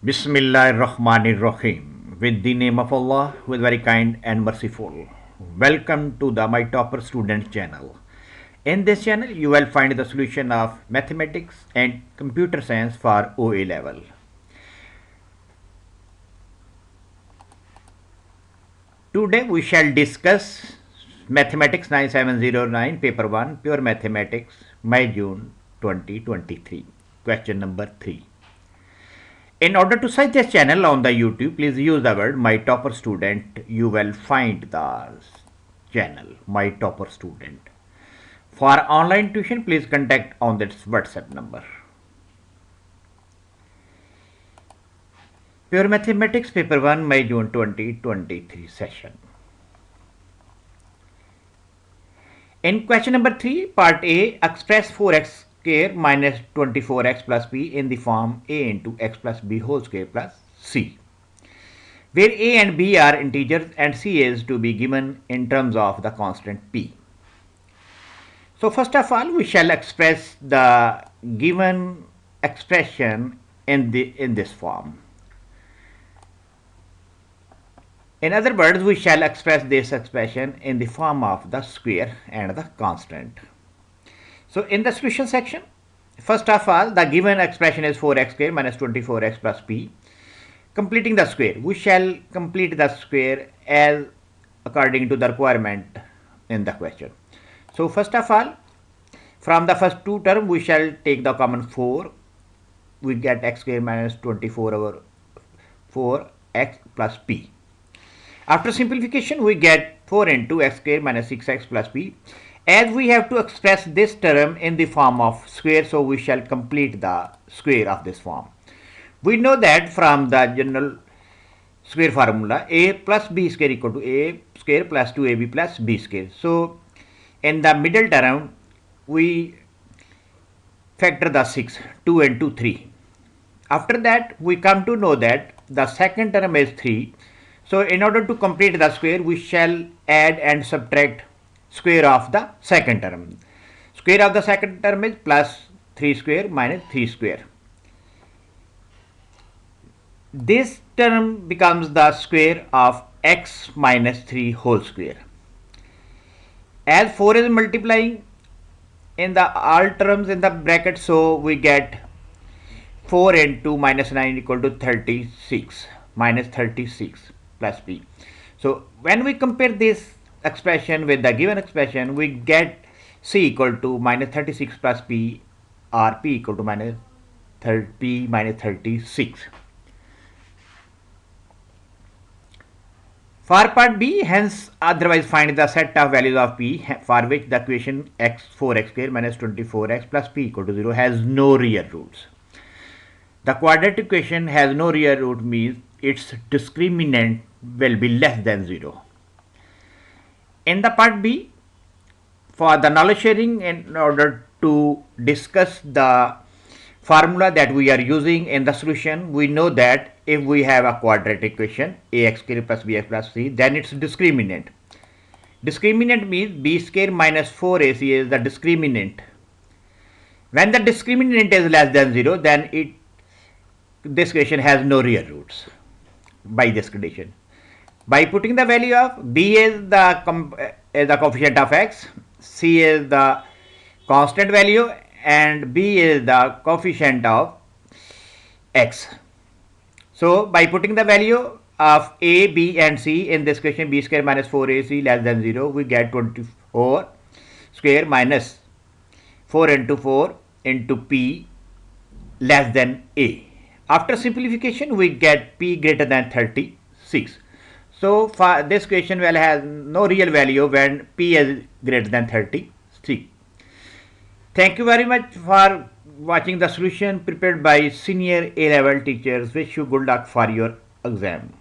Bismillahirrahmanirrahim. With the name of Allah, who is very kind and merciful. Welcome to the My Topper Student channel. In this channel, you will find the solution of mathematics and computer science for OA level. Today we shall discuss Mathematics 9709 Paper 1 Pure Mathematics, May June 2023. Question number 3. In order to search this channel on the YouTube, please use the word My Topper Student. You will find the channel My Topper Student. For online tuition, please contact on this WhatsApp number. Pure Mathematics Paper 1 May June 2023 session. In question number 3, part A, express 4x square minus 24x plus b in the form a into x plus b whole square plus c, where a and b are integers and c is to be given in terms of the constant p. So first of all, we shall express the given expression in this form. In other words, we shall express this expression in the form of the square and the constant. So in the solution section, first of all, the given expression is 4x square minus 24x plus p. Completing the square, we shall complete the square as according to the requirement in the question. So first of all, from the first two terms, we shall take the common 4. We get x square minus 24 over 4x plus p. After simplification, we get 4 into x square minus 6x plus p. As we have to express this term in the form of square, so we shall complete the square of this form. We know that from the general square formula, a plus b square equal to a square plus 2ab plus b square. So in the middle term, we factor the 6, 2 and 2, 3. After that, we come to know that the second term is 3. So in order to complete the square, we shall add and subtract square of the second term. Square of the second term is plus 3 square minus 3 square. This term becomes the square of x minus 3 whole square. As 4 is multiplying in the all terms in the bracket, so we get 4 into minus 9 equal to 36 minus 36 plus p. So when we compare this expression with the given expression, we get c equal to minus 36 plus p, or p equal to minus 36. For part B, hence otherwise find the set of values of p for which the equation x 4x square minus 24x plus p equal to 0 has no real roots. The quadratic equation has no real root means its discriminant will be less than 0. In the part B, for the knowledge sharing, in order to discuss the formula that we are using in the solution, we know that if we have a quadratic equation ax square plus bx plus c, then its discriminant. Discriminant means b square minus 4ac is the discriminant. When the discriminant is less than 0, then this equation has no real roots by this condition. By putting the value of b is the coefficient of x, c is the constant value, and b is the coefficient of x. So by putting the value of a, b and c in this equation, b square minus 4ac less than 0, we get 24 square minus 4 into 4 into p less than a. After simplification, we get p greater than 36. So for this equation will have no real value when p is greater than 33. Thank you very much for watching the solution prepared by senior A-level teachers. Wish you good luck for your exam.